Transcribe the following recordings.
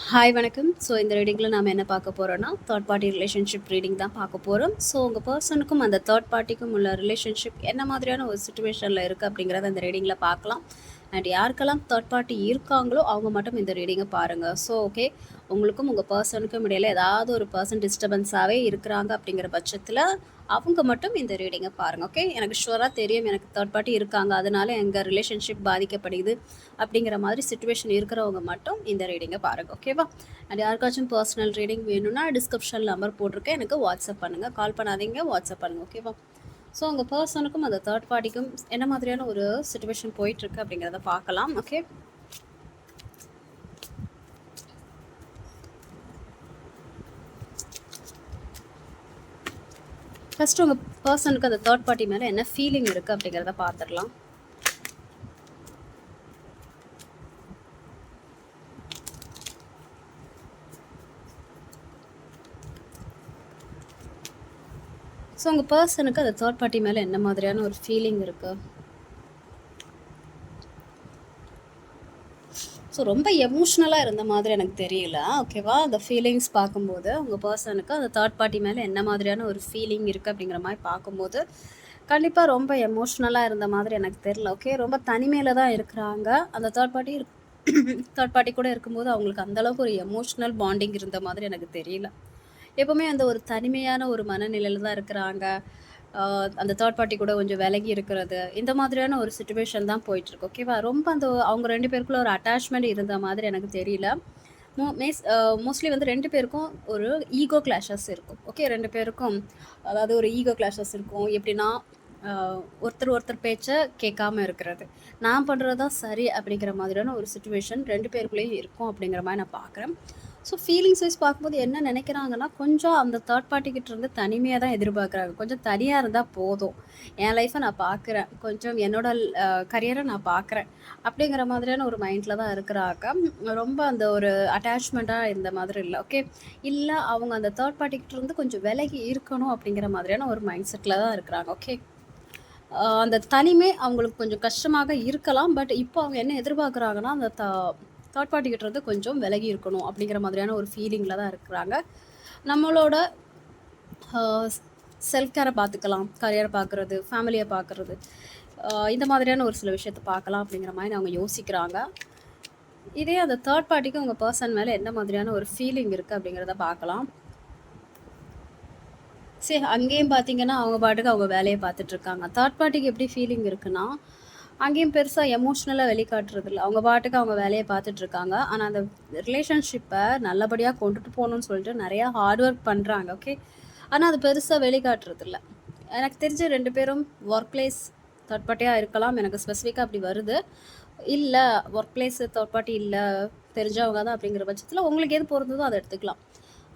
Hi வணக்கம். So இந்த ரீடிங்கில் நாம் என்ன பார்க்க போகிறோன்னா தேர்ட் பார்ட்டி ரிலேஷன்ஷிப் ரீடிங் தான் பார்க்க போகிறோம். ஸோ உங்கள் பர்சனுக்கும் அந்த தேர்ட் பார்ட்டிக்கும் உள்ள ரிலேஷன்ஷிப் என்ன மாதிரியான ஒரு சுச்சுவேஷனில் இருக்குது அப்படிங்கிறத இந்த ரீடிங்கில் பார்க்கலாம். அண்ட் யாருக்கெல்லாம் தேர்ட் பார்ட்டி இருக்காங்களோ அவங்க மட்டும் இந்த ரீடிங்கை பாருங்கள். ஸோ ஓகே, உங்களுக்கும் உங்கள் பர்சனுக்கும் இடையில ஏதாவது ஒரு பர்சன் டிஸ்டர்பன்ஸாகவே இருக்கிறாங்க அப்படிங்கிற பட்சத்தில் அவங்க மட்டும் இந்த ரீடிங்கை பாருங்கள். ஓகே, எனக்கு ஷுவராக தெரியும் எனக்கு தேர்ட் பார்ட்டி இருக்காங்க, அதனால எங்கள் ரிலேஷன்ஷிப் பாதிக்கப்படுது அப்படிங்கிற மாதிரி சுச்சுவேஷன் இருக்கிறவங்க மட்டும் இந்த ரீடிங்கை பாருங்கள். ஓகேவா? அண்ட் யாருக்காச்சும் பர்சனல் ரீடிங் வேணும்னா டிஸ்கிரிப்ஷன் நம்பர் போட்டிருக்கேன், எனக்கு வாட்ஸ்அப் பண்ணுங்கள். கால் பண்ணாதீங்க, வாட்ஸ்அப் பண்ணுங்கள். ஓகேவா? ஸோ உங்கள் பர்சனுக்கும் அந்த தேர்ட் பார்ட்டிக்கும் என்ன மாதிரியான ஒரு சுச்சுவேஷன் போயிட்டுருக்கு அப்படிங்கிறத பார்க்கலாம். ஓகே, ஃபஸ்ட்டு உங்கள் பர்சனுக்கு அந்த தேர்ட் பார்ட்டி மேலே என்ன ஃபீலிங் இருக்குது அப்படிங்கிறத பார்த்துடலாம். ஸோ உங்கள் பர்சனுக்கு அந்த தேர்ட் பார்ட்டி மேலே என்ன மாதிரியான ஒரு ஃபீலிங் இருக்குது? ஸோ ரொம்ப எமோஷ்னலாக இருந்த மாதிரி எனக்கு தெரியல. ஓகேவா? அந்த ஃபீலிங்ஸ் பார்க்கும்போது உங்கள் பர்சனுக்கு அந்த தேர்ட் பார்ட்டி மேலே என்ன மாதிரியான ஒரு ஃபீலிங் இருக்குது அப்படிங்கிற மாதிரி பார்க்கும்போது கண்டிப்பாக ரொம்ப எமோஷ்னலாக இருந்த மாதிரி எனக்கு தெரியல. ஓகே, ரொம்ப தனிமையில் தான் இருக்கிறாங்க. அந்த தேர்ட் பார்ட்டி கூட இருக்கும்போது அவங்களுக்கு அந்தளவுக்கு ஒரு எமோஷ்னல் பாண்டிங் இருந்த மாதிரி எனக்கு தெரியல. எப்போவுமே அந்த ஒரு தனிமையான ஒரு மனநிலையில் தான் இருக்கிறாங்க. அந்த தேர்ட் பார்ட்டி கூட கொஞ்சம் விலகி இருக்கிறது, இந்த மாதிரியான ஒரு சுச்சுவேஷன் தான் போயிட்டுருக்கு. ஓகேவா? ரொம்ப அந்த அவங்க 2 பேருக்குள்ள ஒரு அட்டாச்மெண்ட் இருந்த மாதிரி எனக்கு தெரியல. மோஸ்ட்லி வந்து 2 பேருக்கும் ஒரு ஈகோ கிளாஷஸ் இருக்கும். ஓகே, 2 பேருக்கும் அதாவது ஒரு ஈகோ கிளாஷஸ் இருக்கும். எப்படின்னா ஒருத்தர் பேச்சை கேட்காம இருக்கிறது, நான் பண்ணுறது தான் சரி அப்படிங்கிற மாதிரியான ஒரு சுச்சுவேஷன் 2 பேருக்குள்ளேயும் இருக்கும் அப்படிங்கிற மாதிரி நான் பார்க்குறேன். ஸோ ஃபீலிங்ஸ் வைஸ் பார்க்கும்போது என்ன நினைக்கிறாங்கன்னா, கொஞ்சம் அந்த தேர்ட் பார்ட்டிக்கிட்ட இருந்து தனிமையாக தான் எதிர்பார்க்குறாங்க. கொஞ்சம் தனியாக இருந்தால் போதும், என் லைஃப்பை நான் பார்க்குறேன், கொஞ்சம் என்னோட கரியரை நான் பார்க்குறேன் அப்படிங்கிற மாதிரியான ஒரு மைண்டில் தான் இருக்கிறாங்க. ரொம்ப அந்த ஒரு அட்டாச்மெண்ட்டாக இந்த மாதிரி இல்லை. ஓகே, இல்லை அவங்க அந்த தேர்ட் பார்ட்டிக்கிட்ட இருந்து கொஞ்சம் விலகி இருக்கணும் அப்படிங்கிற மாதிரியான ஒரு மைண்ட் செட்டில் தான் இருக்கிறாங்க. ஓகே, அந்த தனிமை அவங்களுக்கு கொஞ்சம் கஷ்டமாக இருக்கலாம். பட் இப்போ அவங்க என்ன எதிர்பார்க்குறாங்கன்னா, அந்த தேர்ட் பார்ட்டிக்கிட்ட இருந்து கொஞ்சம் விலகி இருக்கணும் அப்படிங்கிற மாதிரியான ஒரு ஃபீலிங்கில் தான் இருக்கிறாங்க. நம்மளோட செல்ஃப் கேரை பார்த்துக்கலாம், கரியரை பார்க்குறது, ஃபேமிலியை பார்க்குறது, இந்த மாதிரியான ஒரு சில விஷயத்தை பார்க்கலாம் அப்படிங்கிற மாதிரி அவங்க யோசிக்கிறாங்க. இதே அந்த தேர்ட் பார்ட்டிக்கு உங்கள் பர்சன் மேலே என்ன மாதிரியான ஒரு ஃபீலிங் இருக்குது அப்படிங்கிறத பார்க்கலாம். சரி, அங்கேயும் பார்த்தீங்கன்னா அவங்க பாட்டுக்கு அவங்க வேலையை பார்த்துட்ருக்காங்க. தேர்ட் பார்ட்டிக்கு எப்படி ஃபீலிங் இருக்குன்னா, அங்கேயும் பெருசாக எமோஷ்னலாக வெளிக்காட்டுறதில்ல. அவங்க பாட்டுக்கு அவங்க வேலையை பார்த்துட்ருக்காங்க. ஆனால் அந்த ரிலேஷன்ஷிப்பை நல்லபடியாக கொண்டுட்டு போகணுன்னு சொல்லிட்டு நிறையா ஹார்ட் ஒர்க் பண்ணுறாங்க. ஓகே, ஆனால் அது பெருசாக வெளிக்காட்டுறதில்ல. எனக்கு தெரிஞ்ச 2 பேரும் ஒர்க் பிளேஸ் தேர்ட் பார்ட்டியாக இருக்கலாம். எனக்கு ஸ்பெசிஃபிக்காக அப்படி வருது. இல்லை, ஒர்க் பிளேஸ் தேர்ட் பார்ட்டி இல்லை, தெரிஞ்சவங்க தான் அப்படிங்கிற பட்சத்தில் உங்களுக்கு எது பொருந்ததோ அதை எடுத்துக்கலாம்.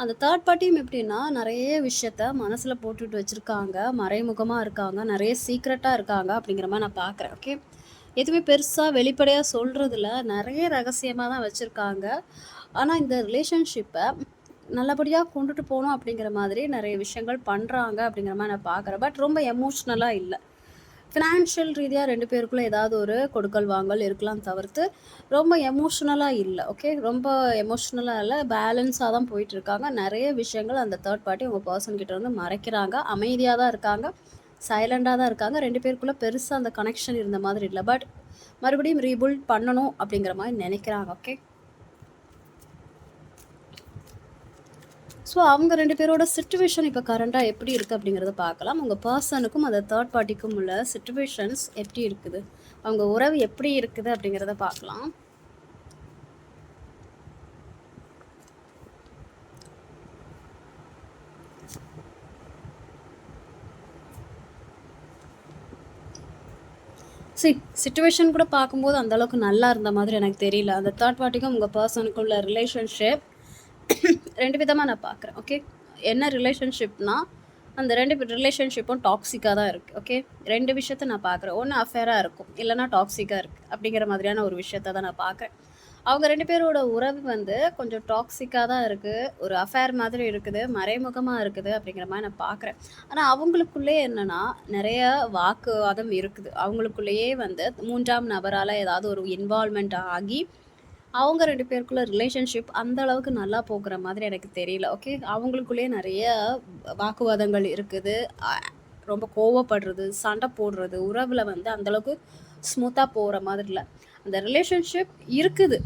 அந்த தேர்ட் பார்ட்டியும் எப்படின்னா, நிறைய விஷயத்த மனசில் போட்டுட்டு வச்சுருக்காங்க, மறைமுகமாக இருக்காங்க, நிறைய சீக்ரெட்டாக இருக்காங்க அப்படிங்கிற மாதிரி நான் பார்க்குறேன். ஓகே, எதுவுமே பெருசாக வெளிப்படையாக சொல்கிறதில்ல, நிறைய ரகசியமாக தான் வச்சுருக்காங்க. ஆனால் இந்த ரிலேஷன்ஷிப்பை நல்லபடியாக கொண்டுட்டு போகணும் அப்படிங்கிற மாதிரி நிறைய விஷயங்கள் பண்ணுறாங்க அப்படிங்கிற மாதிரி நான் பார்க்குறேன். பட் ரொம்ப எமோஷ்னலாக இல்லை. ஃபினான்ஷியல் ரீதியாக 2 பேருக்குள்ளே ஏதாவது ஒரு கொடுக்கல் வாங்கல் இருக்கலாம் தவிர்த்து ரொம்ப எமோஷ்னலாக இல்லை. ஓகே, ரொம்ப எமோஷ்னலாக இல்லை, பேலன்ஸாக தான் போயிட்டுருக்காங்க. நிறைய விஷயங்கள் அந்த தேர்ட் பார்ட்டி உங்கள் பர்சன்கிட்ட வந்து மறைக்கிறாங்க. அமைதியாக தான் இருக்காங்க, சைலண்டாக தான் இருக்காங்க. 2 பேருக்குள்ளே பெருசாக அந்த கனெக்ஷன் இருந்த மாதிரி இல்லை. பட் மறுபடியும் ரீபில்ட் பண்ணணும் அப்படிங்கிற மாதிரி நினைக்கிறாங்க. ஓகே, ஸோ அவங்க 2 பேரோட சிச்சுவேஷன் இப்போ கரண்ட்டாக எப்படி இருக்குது அப்படிங்கிறத பார்க்கலாம். உங்கள் பர்சனுக்கும் அந்த தேர்ட் பார்ட்டிக்கும் உள்ள சிச்சுவேஷன்ஸ் எப்படி இருக்குது, அவங்க உறவு எப்படி இருக்குது அப்படிங்கிறத பார்க்கலாம். சிச்சுவேஷன் கூட பார்க்கும்போது அந்தளவுக்கு நல்லா இருந்த மாதிரி எனக்கு தெரியல. அந்த தேர்ட் பார்ட்டிக்கும் உங்கள் பர்சனுக்கும் உள்ள ரிலேஷன்ஷிப் 2 விதமாக நான் பார்க்குறேன். ஓகே, என்ன ரிலேஷன்ஷிப்னா, அந்த 2 ரிலேஷன்ஷிப்பும் டாக்ஸிக்காக தான் இருக்குது. ஓகே, 2 விஷயத்த நான் பார்க்குறேன். ஒன்று அஃபேராக இருக்கும், இல்லைனா டாக்ஸிக்காக இருக்குது அப்படிங்கிற மாதிரியான ஒரு விஷயத்த தான் நான் பார்க்குறேன். அவங்க 2 பேரோட உறவு வந்து கொஞ்சம் டாக்ஸிக்காக தான் இருக்குது, ஒரு அஃபேர் மாதிரி இருக்குது, மறைமுகமாக இருக்குது அப்படிங்கிற மாதிரி நான் பார்க்குறேன். ஆனால் அவங்களுக்குள்ளே என்னென்னா நிறைய வாக்குவாதம் இருக்குது. அவங்களுக்குள்ளேயே வந்து 3ஆம் நபரால் ஏதாவது ஒரு இன்வால்மெண்ட் ஆகி அவங்க 2 பேருக்குள்ள ரிலேஷன்ஷிப் அந்த அளவுக்கு நல்லா போகுற மாதிரி எனக்கு தெரியல. ஓகே. அவங்களுக்குள்ளேயே நெறைய வாக்குவாதங்கள் இருக்குது. அ ரொம்ப கோவப்படுறது, சண்டை போடுறது, உறவுல வந்து அந்த அளவுக்கு ஸ்மூத்தா போற மாதிரி இல்ல. அந்த ரிலேஷன்ஷிப் இருக்குது.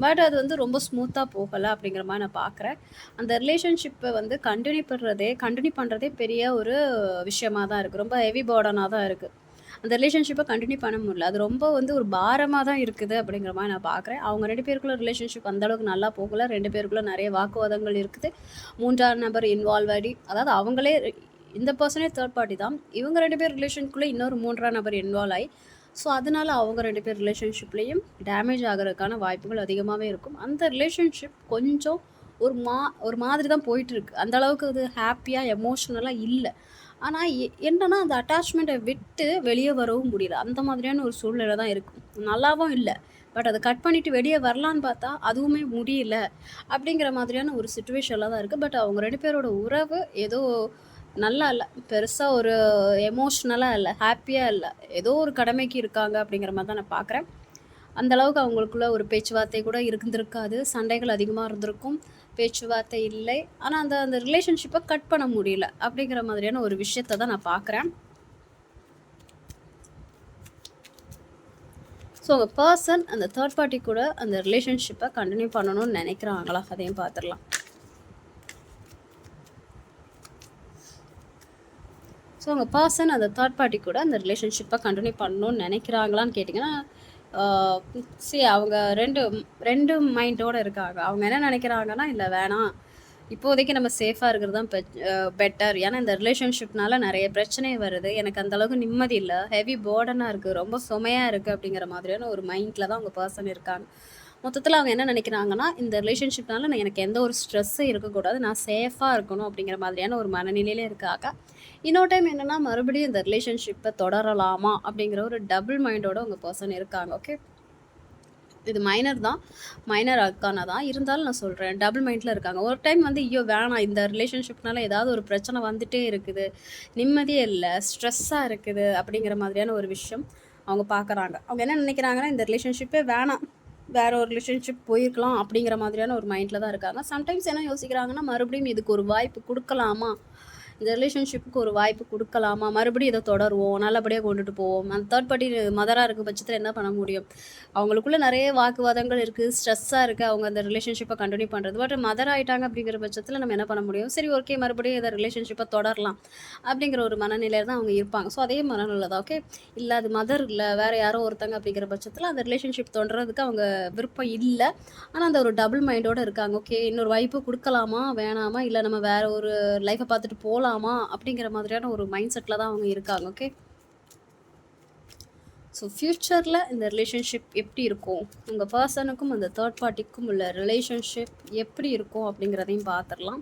பட் அது வந்து ரொம்ப ஸ்மூத்தா போகல அப்படிங்கிற மாரி நான் பார்க்குறேன். அந்த ரிலேஷன்ஷிப்ப வந்து கன்டின்யூ பண்றதே பெரிய ஒரு விஷயமா தான் இருக்கு. ரொம்ப ஹெவி பர்டனா தான் இருக்கு. அந்த ரிலேஷன்ஷிப்பை கண்டினியூ பண்ண முடியல. அது ரொம்ப வந்து ஒரு பாரமாக தான் இருக்குது அப்படிங்கிற மாதிரி நான் பார்க்குறேன். அவங்க 2 பேருக்குள்ள ரிலேஷன்ஷிப் அந்தளவுக்கு நல்லா போகல. 2 பேருக்குள்ள நிறைய வாக்குவாதங்கள் இருக்குது. 3ஆம் நபர் இன்வால்வ் ஆகி, அதாவது அவங்களே இந்த பர்சனே தேர்ட் பார்ட்டி தான். இவங்க 2 பேர் ரிலேஷனுக்குள்ளே இன்னொரு 3ஆம் நபர் இன்வால்வ் ஆகி, ஸோ அதனால அவங்க 2 பேர் ரிலேஷன்ஷிப்லேயும் டேமேஜ் ஆகிறதுக்கான வாய்ப்புகள் அதிகமாகவே இருக்கும். அந்த ரிலேஷன்ஷிப் கொஞ்சம் ஒரு மாதிரி தான் போயிட்டுருக்கு. அந்த அளவுக்கு அது ஹாப்பியாக எமோஷ்னலாக இல்லை. ஆனால் என்னன்னா அந்த அட்டாச்மெண்ட்டை விட்டு வெளியே வரவும் முடியல. அந்த மாதிரியான ஒரு சூழ்நிலை தான் இருக்கும். நல்லாவும் இல்லை. பட் அதை கட் பண்ணிவிட்டு வெளியே வரலான்னு பார்த்தா அதுவுமே முடியல. அப்படிங்கிற மாதிரியான ஒரு சிச்சுவேஷனில் தான் இருக்குது. பட் அவங்க 2 பேரோட உறவு ஏதோ நல்லா இல்லை. பெருசாக ஒரு எமோஷ்னலாக இல்லை, ஹாப்பியாக இல்லை. ஏதோ ஒரு கடமைக்கு இருக்காங்க அப்படிங்கிற மாதிரி தான் நான் பார்க்குறேன். அந்த அளவுக்கு அவங்களுக்குள்ள ஒரு பேச்சுவார்த்தை கூட இருந்திருக்காது. சண்டைகள் அதிகமாக இருந்திருக்கும். பேச்சுவார்த்தை இல்லை. ஆனால் அந்த அந்த ரிலேஷன்ஷிப்பை கட் பண்ண முடியல அப்படிங்கிற மாதிரியான ஒரு விஷயத்தை தான் நான் பார்க்குறேன். ஸோ உங்கள் பர்சன் அந்த தேர்ட் பார்ட்டி கூட அந்த ரிலேஷன்ஷிப்பை கண்டினியூ பண்ணணும்னு நினைக்கிறாங்களா, அதையும் பார்த்துடலாம். ஸோ உங்கள் பர்சன் அந்த தேர்ட் பார்ட்டி கூட அந்த ரிலேஷன்ஷிப்பை கண்டினியூ பண்ணணும்னு நினைக்கிறாங்களான்னு கேட்டிங்கன்னா, அவங்க ரெண்டு மைண்டோடு இருக்காங்க. அவங்க என்ன நினைக்கிறாங்கன்னா, இல்லை வேணாம், இப்போதைக்கு நம்ம சேஃபாக இருக்கிறது தான் பெட்டர். ஏன்னா இந்த ரிலேஷன்ஷிப்னால நிறைய பிரச்சனை வருது. எனக்கு அந்தளவுக்கு நிம்மதி இல்லை, ஹெவி பேர்டனாக இருக்குது, ரொம்ப சுமையாக இருக்குது அப்படிங்கிற மாதிரியான ஒரு மைண்டில் தான் அவங்க பர்சன் இருக்காங்க. மொத்தத்தில் அவங்க என்ன நினைக்கிறாங்கன்னா, இந்த ரிலேஷன்ஷிப்னால எனக்கு எந்த ஒரு ஸ்ட்ரெஸ்ஸும் இருக்கக்கூடாது, நான் சேஃபாக இருக்கணும் அப்படிங்கிற மாதிரியான ஒரு மனநிலையிலே இருக்காங்க. இன்னொரு டைம் என்னென்னா, மறுபடியும் இந்த ரிலேஷன்ஷிப்பை தொடரலாமா அப்படிங்கிற ஒரு டபுள் மைண்டோட உங்கள் பர்சன் இருக்காங்க. ஓகே, இது மைனர் அக்கானா தான் இருந்தாலும் நான் சொல்கிறேன், டபுள் மைண்டில் இருக்காங்க. ஒரு டைம் வந்து ஐயோ வேணாம், இந்த ரிலேஷன்ஷிப்னால ஏதாவது ஒரு பிரச்சனை வந்துகிட்டே இருக்குது, நிம்மதியே இல்லை, ஸ்ட்ரெஸ்ஸாக இருக்குது அப்படிங்கிற மாதிரியான ஒரு விஷயம் அவங்க பார்க்குறாங்க. அவங்க என்ன நினைக்கிறாங்கன்னா, இந்த ரிலேஷன்ஷிப்பே வேணாம், வேற ஒரு ரிலேஷன்ஷிப் போயிருக்கலாம் அப்படிங்கிற மாதிரியான ஒரு மைண்டில் தான் இருக்காங்க. சம்டைம்ஸ் என்ன யோசிக்கிறாங்கன்னா, மறுபடியும் இதுக்கு ஒரு வாய்ப்பு கொடுக்கலாமா, இந்த ரிலேஷன்ஷிப்புக்கு ஒரு வாய்ப்பு கொடுக்கலாமா, மறுபடியும் இதை தொடருவோம், நல்லபடியாக கொண்டுட்டு போவோம். அந்த தேர்ட் பார்ட்டி மதராக இருக்கும் பட்சத்தில் என்ன பண்ண முடியும்? அவங்களுக்குள்ள நிறைய வாக்குவாதங்கள் இருக்குது, ஸ்ட்ரெஸ்ஸாக இருக்குது அவங்க அந்த ரிலேஷன்ஷிப்பை கண்டினியூ பண்ணுறது. பட் மதர் ஆகிட்டாங்க அப்படிங்கிற பட்சத்தில் நம்ம என்ன பண்ண முடியும்? சரி, ஓகே, மறுபடியும் இதை ரிலேஷன்ஷிப்பை தொடரலாம் அப்படிங்கிற ஒரு மனநிலையில் தான் அவங்க இருப்பாங்க. ஸோ அதே மனநிலை தான். ஓகே, இல்லை அது மதர் இல்லை, வேறு யாரோ ஒருத்தங்க அப்படிங்கிற பட்சத்தில் அந்த ரிலேஷன்ஷிப் தொடர்றதுக்கு அவங்க விருப்பம் இல்லை. ஆனால் அந்த ஒரு டபுள் மைண்டோடு இருக்காங்க. ஓகே, இன்னொரு வாய்ப்பு கொடுக்கலாமா வேணாமா, இல்லை நம்ம வேறு ஒரு லைஃப்பை பார்த்துட்டு போகலாம் அப்படிங்கிற மாதிரியான ஒரு மைண்ட் செட்டில் தான் அவங்க இருக்காங்க. ஓகே, ஸோ ஃப்யூச்சரில் இந்த ரிலேஷன்ஷிப் எப்படி இருக்கும், உங்கள் பர்சனுக்கும் அந்த தேர்ட் பார்ட்டிக்கும் உள்ள ரிலேஷன்ஷிப் எப்படி இருக்கும் அப்படிங்கிறதையும் பார்த்துடலாம்.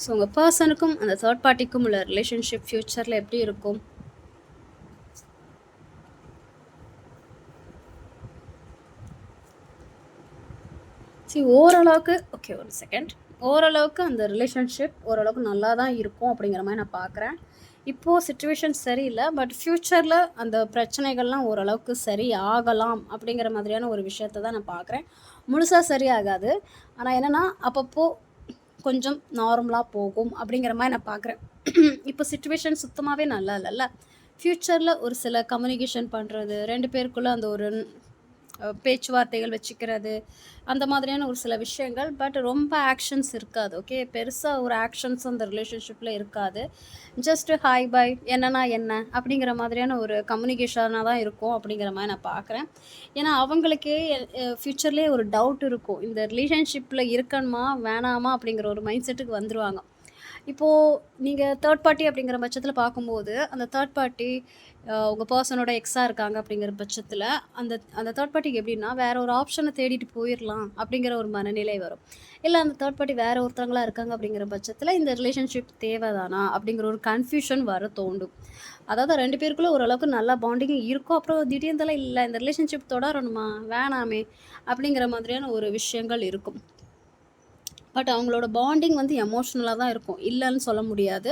ஸோ உங்கள் பர்சனுக்கும் அந்த தேர்ட் பார்ட்டிக்கும் உள்ள ரிலேஷன்ஷிப் ஃப்யூச்சரில் எப்படி இருக்கும்? ஓரளவுக்கு ஓகே, ஒரு செகண்ட், ஓரளவுக்கு அந்த ரிலேஷன்ஷிப் ஓரளவுக்கு நல்லா தான் இருக்கும் அப்படிங்கிற மாதிரி நான் பார்க்குறேன். இப்போது சிச்சுவேஷன் சரியில்லை, பட் ஃப்யூச்சரில் அந்த பிரச்சனைகள்லாம் ஓரளவுக்கு சரி ஆகலாம் அப்படிங்கிற மாதிரியான ஒரு விஷயத்த தான் நான் பார்க்குறேன். முழுசாக சரியாகாது, ஆனால் என்னென்னா அப்பப்போ கொஞ்சம் நார்மலாக போகும் அப்படிங்கிற மாதிரி நான் பார்க்குறேன். இப்போ சிச்சுவேஷன் சுத்தமாகவே நல்லா இல்லைல்ல. ஃப்யூச்சரில் ஒரு சில கம்யூனிகேஷன் பண்ணுறது, 2 பேருக்குள்ளே அந்த ஒரு பேச்சுவார்த்தைகள் வச்சுக்கிறது, அந்த மாதிரியான ஒரு சில விஷயங்கள். பட் ரொம்ப ஆக்ஷன்ஸ் இருக்காது. ஓகே, பெருசாக ஒரு ஆக்ஷன்ஸ் அந்த ரிலேஷன்ஷிப்பில் இருக்காது. ஜஸ்ட்டு ஹாய் பாய், என்னன்னா என்ன அப்படிங்கிற மாதிரியான ஒரு கம்யூனிகேஷனாக தான் இருக்கும் அப்படிங்கிற மாதிரி நான் பார்க்குறேன். ஏன்னா அவங்களுக்கே ஃப்யூச்சர்லேயே ஒரு டவுட் இருக்கும், இந்த ரிலேஷன்ஷிப்பில் இருக்கணுமா வேணாமா அப்படிங்கிற ஒரு மைண்ட் செட்டுக்கு வந்துடுவாங்க. இப்போது நீங்கள் தேர்ட் பார்ட்டி அப்படிங்கிற பட்சத்தில் பார்க்கும்போது, அந்த தேர்ட் பார்ட்டி உங்கள் பர்சனோட எக்ஸாக இருக்காங்க அப்படிங்கிற பட்சத்தில் அந்த அந்த தேர்ட் பார்ட்டிக்கு எப்படின்னா, வேறு ஒரு ஆப்ஷனை தேடிட்டு போயிடலாம் அப்படிங்கிற ஒரு மனநிலை வரும். இல்லை அந்த தேர்ட் பார்ட்டி வேறு ஒருத்தவங்களாக இருக்காங்க அப்படிங்கிற பட்சத்தில் இந்த ரிலேஷன்ஷிப் தேவைதானா அப்படிங்கிற ஒரு கன்ஃபியூஷன் வர தோண்டும். அதாவது 2 பேருக்குள்ளே ஓரளவுக்கு நல்லா பாண்டிங் இருக்கும். அப்புறம் திடீர்னு இல்லை இந்த ரிலேஷன்ஷிப் தொடரணுமா வேணாமே அப்படிங்கிற மாதிரியான ஒரு விஷயங்கள் இருக்கும். பட் அவங்களோட பாண்டிங் வந்து எமோஷ்னலாக தான் இருக்கும், இல்லைன்னு சொல்ல முடியாது.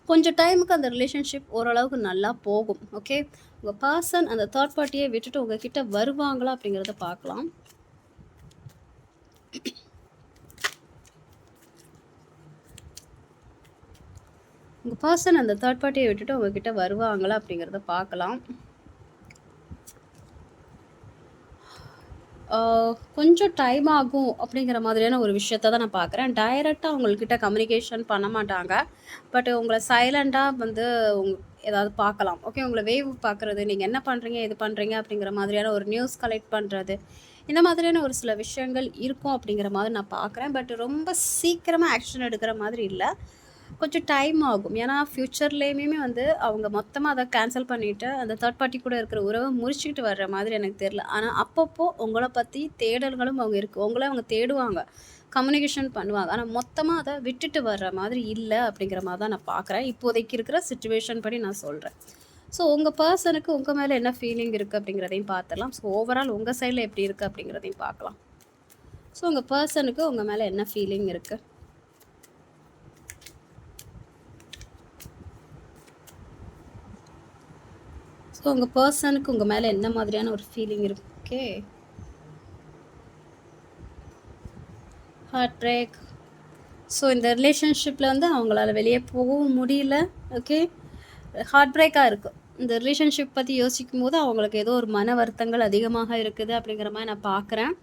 கொஞ்சம் டைமுக்கு அந்த ரிலேஷன்ஷிப் ஓரளவுக்கு நல்லா போகும். ஓகே. உங்கள் பர்சன் அந்த தேர்ட் பார்ட்டியை விட்டுட்டு உங்ககிட்ட வருவாங்களா அப்படிங்கிறத பார்க்கலாம். உங்கள் பர்சன் அந்த தேர்ட் பார்ட்டியை விட்டுட்டு உங்ககிட்ட வருவாங்களா அப்படிங்கிறத பார்க்கலாம். கொஞ்சம் டைம் ஆகும் அப்படிங்கிற மாதிரியான ஒரு விஷயத்த தான் நான் பார்க்குறேன். டைரெக்டாக அவங்கக்கிட்ட கம்யூனிகேஷன் பண்ண மாட்டாங்க. பட் உங்களை சைலண்ட்டாக வந்து ஏதாவது பார்க்கலாம். ஓகே. உங்களை வேவ் பார்க்குறது, நீங்கள் என்ன பண்ணுறீங்க, இது பண்ணுறீங்க அப்படிங்கிற மாதிரியான ஒரு நியூஸ் கலெக்ட் பண்ணுறது, இந்த மாதிரியான ஒரு சில விஷயங்கள் இருக்கும் அப்படிங்கிற மாதிரி நான் பார்க்குறேன். பட் ரொம்ப சீக்கிரமாக ஆக்ஷன் எடுக்கிற மாதிரி இல்லை. கொஞ்சம் டைம் ஆகும். ஏன்னா ஃப்யூச்சர்லேயுமே வந்து அவங்க மொத்தமாக அதை கேன்சல் பண்ணிவிட்டு அந்த தேர்ட் பார்ட்டி கூட இருக்கிற உறவை முறிச்சுக்கிட்டு வர்ற மாதிரி எனக்கு தெரியல. ஆனால் அப்பப்போ உங்களை பற்றி தேடல்களும் அவங்க இருக்குது. உங்களை அவங்க தேடுவாங்க, கம்யூனிகேஷன் பண்ணுவாங்க. ஆனால் மொத்தமாக அதை விட்டுட்டு வர்ற மாதிரி இல்லை அப்படிங்கிற மாதிரி தான் நான் பார்க்குறேன். இப்போதைக்கு இருக்கிற சிச்சுவேஷன் படி நான் சொல்கிறேன். ஸோ உங்கள் பர்சனுக்கு உங்கள் மேலே என்ன ஃபீலிங் இருக்குது அப்படிங்கிறதையும் பார்த்துடலாம். ஸோ ஓவரால் உங்கள் சைடில் எப்படி இருக்குது அப்படிங்கிறதையும் பார்க்கலாம். ஸோ உங்கள் பர்சனுக்கு உங்கள் மேலே என்ன ஃபீலிங் இருக்குது? ஸோ உங்கள் பர்சனுக்கு உங்கள் மேலே என்ன மாதிரியான ஒரு ஃபீலிங் இருக்கு? Heart break. ஸோ இந்த ரிலேஷன்ஷிப்பில் வந்து அவங்களால வெளியே போகவும் முடியல. ஓகே. ஹார்ட் பிரேக்காக இருக்குது. இந்த ரிலேஷன்ஷிப் பற்றி யோசிக்கும் போது அவங்களுக்கு ஏதோ ஒரு மன வருத்தங்கள் அதிகமாக இருக்குது அப்படிங்கிற மாதிரி நான் பார்க்குறேன்.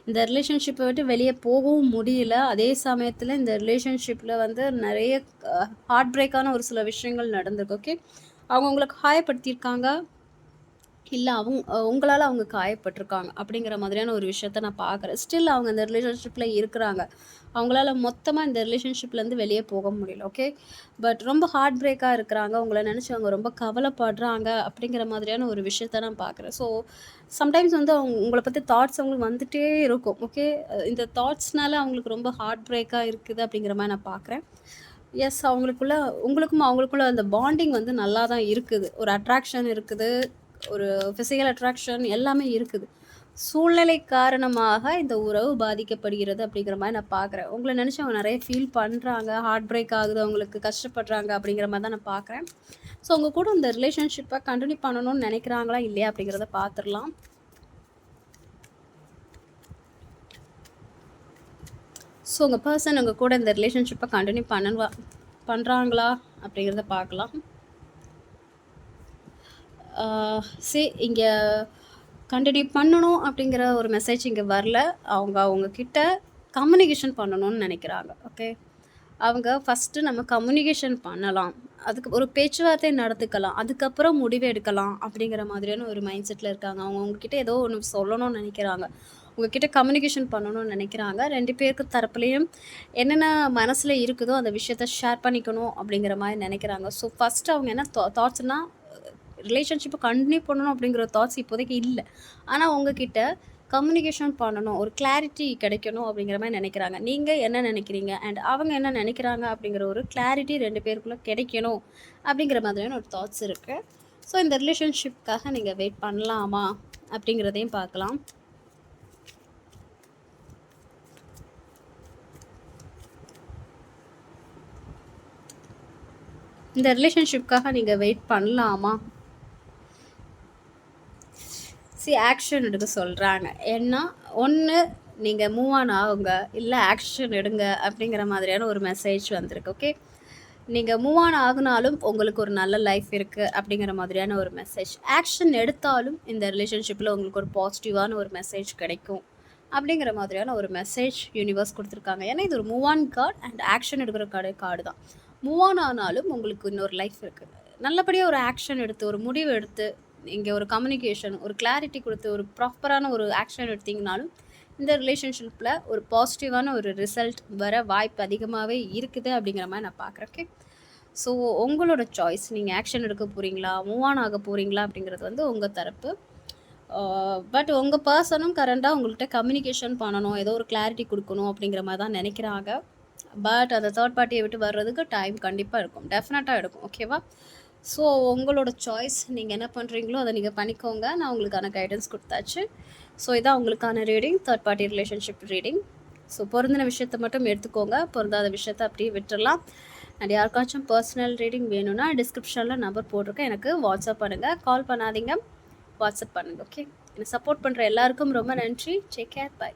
இந்த ரிலேஷன்ஷிப்பை விட்டு வெளியே போகவும் முடியல. அதே சமயத்தில் இந்த ரிலேஷன்ஷிப்பில் வந்து நிறைய ஹார்ட் பிரேக்கான ஒரு சில விஷயங்கள் நடந்திருக்கு. ஓகே. அவங்க உங்களுக்கு காயப்படுத்தியிருக்காங்க, இல்லை உங்களால் அவங்க காயப்பட்டிருக்காங்க அப்படிங்கிற மாதிரியான ஒரு விஷயத்த நான் பார்க்குறேன். ஸ்டில் அவங்க இந்த ரிலேஷன்ஷிப்பில் இருக்கிறாங்க. அவங்களால மொத்தமாக இந்த ரிலேஷன்ஷிப்லேருந்து வெளியே போக முடியல. ஓகே. பட் ரொம்ப ஹார்ட் பிரேக்காக இருக்கிறாங்க. உங்களை நினச்சி அவங்க ரொம்ப கவலைப்படுறாங்க அப்படிங்கிற மாதிரியான ஒரு விஷயத்த நான் பார்க்குறேன். ஸோ சம்டைம்ஸ் வந்து உங்களை பற்றி தாட்ஸ் அவங்களுக்கு வந்துகிட்டே இருக்கும். ஓகே. இந்த தாட்ஸ்னால அவங்களுக்கு ரொம்ப ஹார்ட் பிரேக்காக இருக்குது அப்படிங்கிற மாதிரி நான் பார்க்குறேன். எஸ், அவங்களுக்குள்ள அந்த பாண்டிங் வந்து நல்லா தான் இருக்குது. ஒரு அட்ராக்ஷன் இருக்குது, ஒரு ஃபிசிக்கல் அட்ராக்ஷன் எல்லாமே இருக்குது. சூழ்நிலை காரணமாக இந்த உறவு பாதிக்கப்படுகிறது அப்படிங்கிற மாதிரி நான் பார்க்குறேன். உங்களை நினச்சி அவங்க நிறைய ஃபீல் பண்ணுறாங்க, ஹார்ட் பிரேக் ஆகுது, அவங்களுக்கு கஷ்டப்படுறாங்க அப்படிங்கிற மாதிரி தான் நான் பார்க்குறேன். ஸோ அவங்க கூட இந்த ரிலேஷன்ஷிப்பை கண்டினியூ பண்ணணும்னு நினைக்கிறாங்களா இல்லையா அப்படிங்கிறத பார்த்துடலாம். ஸோ உங்கள் பர்சன் உங்கள் கூட இந்த ரிலேஷன்ஷிப்பை கண்டினியூ பண்ணுறாங்களா அப்படிங்கிறத பார்க்கலாம். இங்கே கண்டினியூ பண்ணணும் அப்படிங்கிற ஒரு மெசேஜ் இங்கே வரல. அவங்கக்கிட்ட கம்யூனிகேஷன் பண்ணணும்னு நினைக்கிறாங்க. ஓகே. அவங்க ஃபஸ்ட்டு நம்ம கம்யூனிகேஷன் பண்ணலாம், அதுக்கு ஒரு பேச்சுவார்த்தை நடத்துக்கலாம், அதுக்கப்புறம் முடிவு எடுக்கலாம் அப்படிங்கிற மாதிரியான ஒரு மைண்ட் செட்டில் இருக்காங்க. அவங்க உங்ககிட்ட ஏதோ ஒன்று சொல்லணும்னு நினைக்கிறாங்க, உங்ககிட்ட கம்யூனிகேஷன் பண்ணணும்னு நினைக்கிறாங்க. 2 பேருக்கு தரப்புலையும் என்னென்ன மனசில் இருக்குதோ அந்த விஷயத்த ஷேர் பண்ணிக்கணும் அப்படிங்கிற மாதிரி நினைக்கிறாங்க. ஸோ ஃபஸ்ட்டு அவங்க என்ன தாட்ஸ்னால் ரிலேஷன்ஷிப்பை கண்டினியூ பண்ணணும் அப்படிங்கிற தாட்ஸ் இப்போதைக்கு இல்லை. ஆனால் உங்ககிட்ட கம்யூனிகேஷன் பண்ணணும், ஒரு கிளாரிட்டி கிடைக்கணும் அப்படிங்கிற மாதிரி நினைக்கிறாங்க. நீங்கள் என்ன நினைக்கிறீங்க அண்ட் அவங்க என்ன நினைக்கிறாங்க அப்படிங்கிற ஒரு கிளாரிட்டி 2 பேருக்குள்ளே கிடைக்கணும் அப்படிங்கிற மாதிரியான ஒரு தாட்ஸ் இருக்குது. ஸோ இந்த ரிலேஷன்ஷிப்காக நீங்கள் வெயிட் பண்ணலாமா அப்படிங்கிறதையும் பார்க்கலாம். இந்த ரிலேஷன்ஷிப்காக நீங்கள் வெயிட் பண்ணலாமா? ஆக்ஷன் எடுக்க சொல்கிறாங்க. ஏன்னா ஒன்று நீங்கள் மூவ் ஆன் ஆகுங்க, இல்லை ஆக்ஷன் எடுங்க அப்படிங்கிற மாதிரியான ஒரு மெசேஜ் வந்திருக்கு. ஓகே. நீங்கள் மூவ் ஆன் ஆகுனாலும் உங்களுக்கு ஒரு நல்ல லைஃப் இருக்குது அப்படிங்கிற மாதிரியான ஒரு மெசேஜ். ஆக்ஷன் எடுத்தாலும் இந்த ரிலேஷன்ஷிப்பில் உங்களுக்கு ஒரு பாசிட்டிவான ஒரு மெசேஜ் கிடைக்கும் அப்படிங்கிற மாதிரியான ஒரு மெசேஜ் யூனிவர்ஸ் கொடுத்துருக்காங்க. ஏன்னா இது ஒரு move on card and action எடுக்கிற கார்டு தான். மூவ் ஆன் ஆனாலும் உங்களுக்கு இன்னொரு லைஃப் இருக்குது. நல்லபடியாக ஒரு ஆக்ஷன் எடுத்து, ஒரு முடிவு எடுத்து, இங்கே ஒரு கம்யூனிகேஷன், ஒரு கிளாரிட்டி கொடுத்து, ஒரு ப்ராப்பரான ஒரு ஆக்ஷன் எடுத்திங்கனாலும் இந்த ரிலேஷன்ஷிப்பில் ஒரு பாசிட்டிவான ஒரு ரிசல்ட் வர வாய்ப்பு அதிகமாகவே இருக்குது அப்படிங்கிற மாதிரி நான் பார்க்குறேன். ஓகே. ஸோ உங்களோட சாய்ஸ், நீங்கள் ஆக்ஷன் எடுக்க போகிறீங்களா, மூவ் ஆன் ஆக போகிறீங்களா அப்படிங்கிறது வந்து உங்கள் தரப்பு. பட் உங்கள் பர்சனும் கரண்டாக உங்கள்கிட்ட கம்யூனிகேஷன் பண்ணணும், ஏதோ ஒரு கிளாரிட்டி கொடுக்கணும் அப்படிங்கிற மாதிரி தான் நினைக்கிறாங்க. பட் அந்த தேர்ட் பார்ட்டியை விட்டு வர்றதுக்கு டைம் கண்டிப்பாக இருக்கும், டெஃபினட்டாக எடுக்கும். ஓகேவா? ஸோ உங்களோட சாய்ஸ், நீங்கள் என்ன பண்ணுறீங்களோ அதை நீங்கள் பண்ணிக்கோங்க. நான் உங்களுக்கான கைடன்ஸ் கொடுத்தாச்சு. ஸோ இதான் உங்களுக்கான reading, third party relationship reading. So பொருந்தின விஷயத்தை மட்டும் எடுத்துக்கோங்க, பொருந்தாத விஷயத்தை அப்படியே விட்டுடலாம். அண்ட் யாருக்காச்சும் பர்சனல் ரீடிங் வேணும்னா டிஸ்கிரிப்ஷனில் நம்பர் போட்டிருக்கேன். எனக்கு வாட்ஸ்அப் பண்ணுங்கள். கால் பண்ணாதீங்க, வாட்ஸ்அப் பண்ணுங்கள். ஓகே, என்னை சப்போர்ட் பண்ணுற எல்லாருக்கும் ரொம்ப நன்றி. Take care, by.